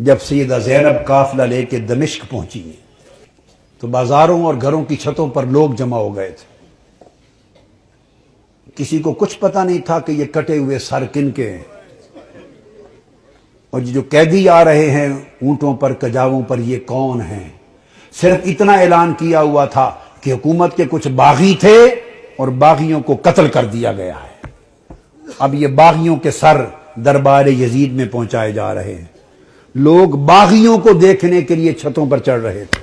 جب سیدہ زینب قافلہ لے کے دمشق پہنچی تو بازاروں اور گھروں کی چھتوں پر لوگ جمع ہو گئے تھے. کسی کو کچھ پتہ نہیں تھا کہ یہ کٹے ہوئے سر کن کے ہیں، اور جو قیدی آ رہے ہیں اونٹوں پر کجاووں پر یہ کون ہیں. صرف اتنا اعلان کیا ہوا تھا کہ حکومت کے کچھ باغی تھے اور باغیوں کو قتل کر دیا گیا ہے. اب یہ باغیوں کے سر دربار یزید میں پہنچائے جا رہے ہیں. لوگ باغیوں کو دیکھنے کے لیے چھتوں پر چڑھ رہے تھے.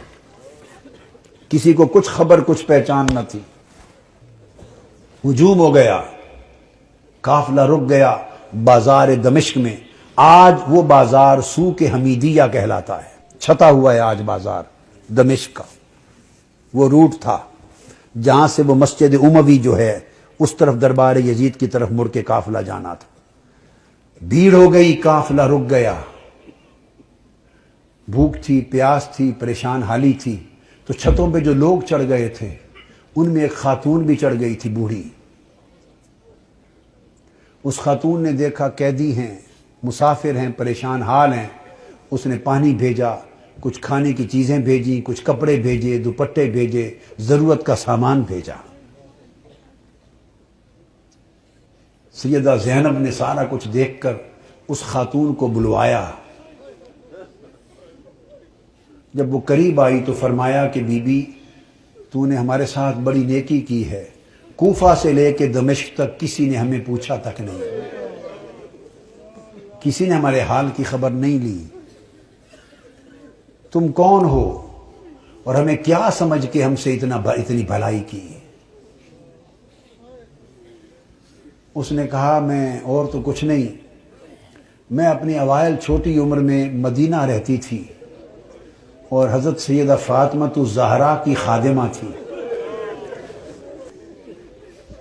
کسی کو کچھ خبر کچھ پہچان نہ تھی. ہجوم ہو گیا، قافلہ رک گیا بازار دمشق میں. آج وہ بازار سوق حمیدیہ کہلاتا ہے. چھتا ہوا ہے آج بازار دمشق کا. وہ روٹ تھا جہاں سے وہ مسجد اموی جو ہے اس طرف دربار یزید کی طرف مڑ کے قافلہ جانا تھا. بھیڑ ہو گئی، قافلہ رک گیا. بھوک تھی، پیاس تھی، پریشان حالی تھی. تو چھتوں پہ جو لوگ چڑھ گئے تھے ان میں ایک خاتون بھی چڑھ گئی تھی، بوڑھی. اس خاتون نے دیکھا قیدی ہیں، مسافر ہیں، پریشان حال ہیں. اس نے پانی بھیجا، کچھ کھانے کی چیزیں بھیجیں، کچھ کپڑے بھیجے، دوپٹے بھیجے، ضرورت کا سامان بھیجا. سیدہ زینب نے سارا کچھ دیکھ کر اس خاتون کو بلوایا. جب وہ قریب آئی تو فرمایا کہ بی بی تو نے ہمارے ساتھ بڑی نیکی کی ہے. کوفہ سے لے کے دمشق تک کسی نے ہمیں پوچھا تک نہیں، کسی نے ہمارے حال کی خبر نہیں لی. تم کون ہو اور ہمیں کیا سمجھ کے ہم سے اتنی بھلائی کی؟ اس نے کہا میں اور تو کچھ نہیں، میں اپنی اوائل چھوٹی عمر میں مدینہ رہتی تھی اور حضرت سیدہ فاطمہ الزہرا کی خادمہ تھی.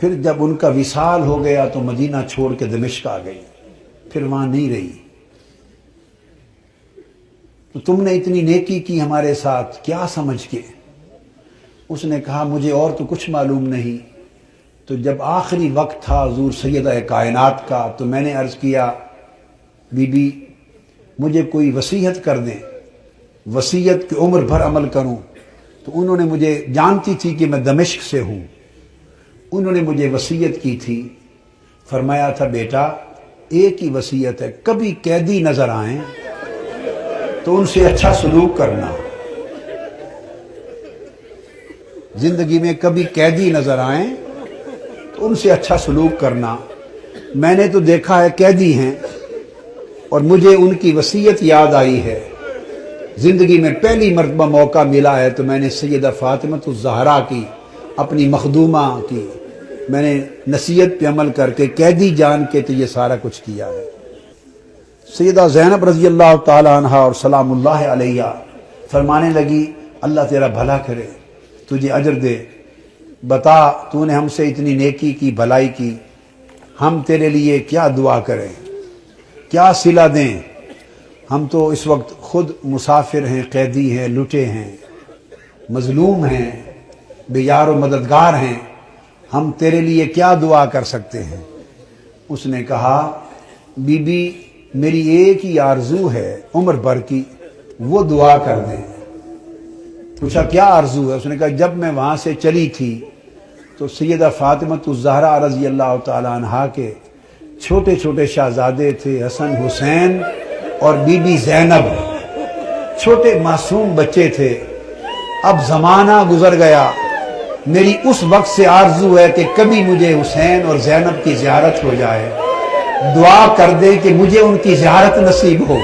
پھر جب ان کا وصال ہو گیا تو مدینہ چھوڑ کے دمشق آ گئی، پھر وہاں نہیں رہی. تو تم نے اتنی نیکی کی ہمارے ساتھ کیا سمجھ کے؟ اس نے کہا مجھے اور تو کچھ معلوم نہیں. تو جب آخری وقت تھا حضور سیدہ کائنات کا تو میں نے عرض کیا بی بی مجھے کوئی وصیت کر دیں، وصیت کی عمر بھر عمل کروں. تو انہوں نے مجھے، جانتی تھی کہ میں دمشق سے ہوں، انہوں نے مجھے وصیت کی تھی. فرمایا تھا بیٹا ایک ہی وصیت ہے، کبھی قیدی نظر آئیں تو ان سے اچھا سلوک کرنا. زندگی میں کبھی قیدی نظر آئیں تو ان سے اچھا سلوک کرنا. میں نے تو دیکھا ہے قیدی ہیں اور مجھے ان کی وصیت یاد آئی ہے. زندگی میں پہلی مرتبہ موقع ملا ہے تو میں نے سیدہ فاطمہ الزہرا کی، اپنی مخدومہ کی، میں نے نصیحت پہ عمل کر کے قیدی جان کے تو یہ سارا کچھ کیا ہے. سیدہ زینب رضی اللہ تعالی عنہ اور سلام اللہ علیہ فرمانے لگی اللہ تیرا بھلا کرے، تجھے اجر دے. بتا تو نے ہم سے اتنی نیکی کی، بھلائی کی، ہم تیرے لیے کیا دعا کریں، کیا صلہ دیں؟ ہم تو اس وقت خود مسافر ہیں، قیدی ہیں، لٹے ہیں، مظلوم ہیں، بے یار و مددگار ہیں، ہم تیرے لیے کیا دعا کر سکتے ہیں؟ اس نے کہا بی بی میری ایک ہی آرزو ہے عمر بھر کی، وہ دعا کر دیں. پوچھا کیا آرزو ہے؟ اس نے کہا جب میں وہاں سے چلی تھی تو سیدہ فاطمہ الزہرا رضی اللہ تعالی عنہا کے چھوٹے چھوٹے شہزادے تھے، حسن حسین اور بی بی زینب، چھوٹے معصوم بچے تھے. اب زمانہ گزر گیا، میری اس وقت سے آرزو ہے کہ کبھی مجھے حسین اور زینب کی زیارت ہو جائے. دعا کر دے کہ مجھے ان کی زیارت نصیب ہو.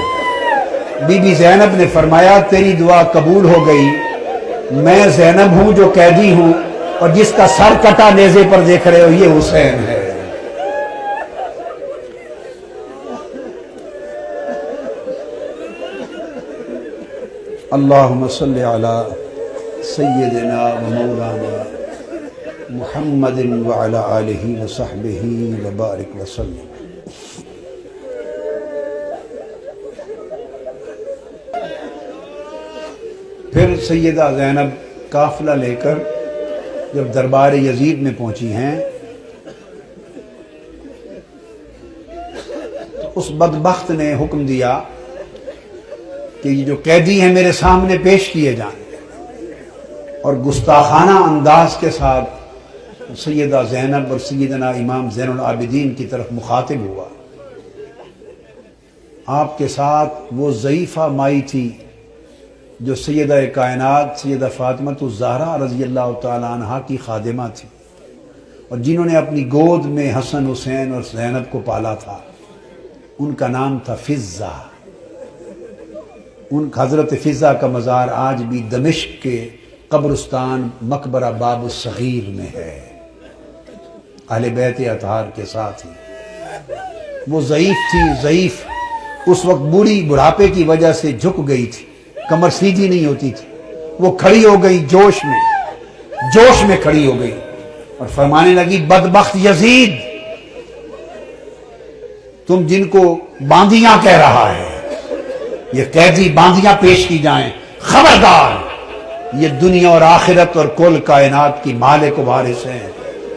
بی بی زینب نے فرمایا تیری دعا قبول ہو گئی. میں زینب ہوں جو قیدی ہوں، اور جس کا سر کٹا نیزے پر دیکھ رہے ہو یہ حسین ہے. اللہم صلی علی سیدنا و مولانا محمد وعلی آلہ وصحبہ وبارک وسلم. پھر سیدہ زینب قافلہ لے کر جب دربار یزید میں پہنچی ہیں تو اس بدبخت نے حکم دیا کہ یہ جو قیدی ہیں میرے سامنے پیش کیے جائیں، اور گستاخانہ انداز کے ساتھ سیدہ زینب اور سیدنا امام زین العابدین کی طرف مخاطب ہوا۔ آپ کے ساتھ وہ ضعیفہ مائی تھی جو سیدہ کائنات سیدہ فاطمۃ الزہرا رضی اللہ تعالی عنہا کی خادمہ تھی، اور جنہوں نے اپنی گود میں حسن حسین اور زینب کو پالا تھا۔ ان کا نام تھا فضہ۔ ان حضرت فضہ کا مزار آج بھی دمشق کے قبرستان مقبرہ باب الصغیر میں ہے، اہل بیت اطہار کے ساتھ ہی۔ وہ ضعیف تھی، ضعیف، اس وقت بوڑھی بڑھاپے کی وجہ سے جھک گئی تھی، کمر سیدھی نہیں ہوتی تھی۔ وہ کھڑی ہو گئی جوش میں کھڑی ہو گئی اور فرمانے لگی، بدبخت یزید، تم جن کو باندیاں کہہ رہا ہے، یہ قیدی باندیاں پیش کی جائیں، خبردار، یہ دنیا اور آخرت اور کل کائنات کی مالک و وارث ہیں،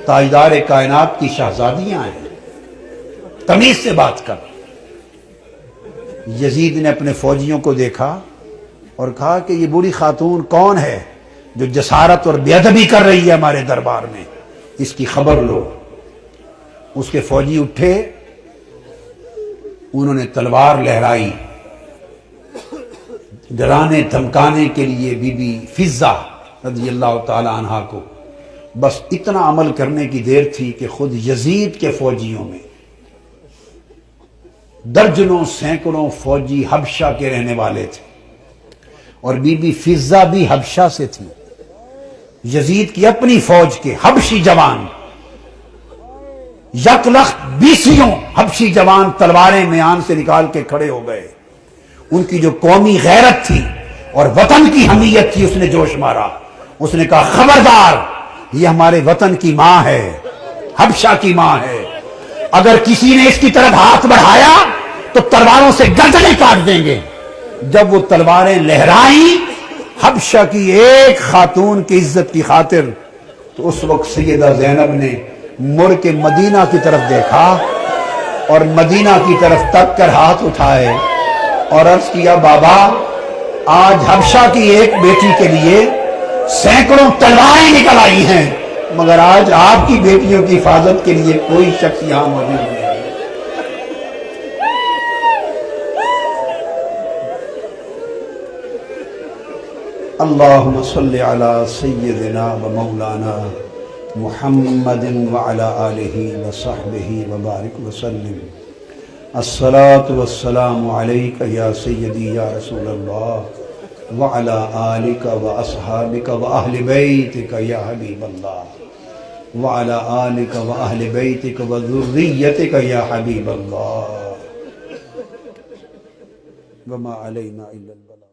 تاجدار کائنات کی شہزادیاں ہیں، تمیز سے بات کر۔ یزید نے اپنے فوجیوں کو دیکھا اور کہا کہ یہ بوڑھی خاتون کون ہے جو جسارت اور بے ادبی کر رہی ہے ہمارے دربار میں، اس کی خبر لو۔ اس کے فوجی اٹھے، انہوں نے تلوار لہرائی ڈرانے دھمکانے کے لیے بی بی فضہ رضی اللہ تعالی عنہا کو۔ بس اتنا عمل کرنے کی دیر تھی کہ خود یزید کے فوجیوں میں درجنوں سینکڑوں فوجی حبشہ کے رہنے والے تھے، اور بی بی فضہ بھی حبشہ سے تھی۔ یزید کی اپنی فوج کے حبشی جوان، یک لخت 20 حبشی جوان تلواریں میان سے نکال کے کھڑے ہو گئے۔ ان کی جو قومی غیرت تھی اور وطن کی حمیت تھی، اس نے جوش مارا۔ اس نے کہا، خبردار، یہ ہمارے وطن کی ماں ہے، حبشہ کی ماں ہے، اگر کسی نے اس کی طرف ہاتھ بڑھایا تو تلواروں سے گردنیں کاٹ دیں گے۔ جب وہ تلواریں لہرائیں حبشہ کی ایک خاتون کی عزت کی خاطر، تو اس وقت سیدہ زینب نے مڑ کے مدینہ کی طرف دیکھا اور مدینہ کی طرف تک کر ہاتھ اٹھائے اور عرض کیا، بابا، آج حبشہ کی ایک بیٹی کے لیے سینکڑوں تلواریں نکل آئی ہیں، مگر آج آپ کی بیٹیوں کی حفاظت کے لیے کوئی شخص یہاں موجود نہیں۔ اللہم صلی علی سیدنا و مولانا محمد وعلی آلہ وصحبہ وبارک وسلم۔ الصلاة والسلام علیک یا سیدی یا رسول اللہ وعلی آلک و اصحابک و اہل بیتک یا حبیب اللہ وعلی آلک و اہل بیتک و ذریتک یا حبیب اللہ وما علینا الا البلاغ۔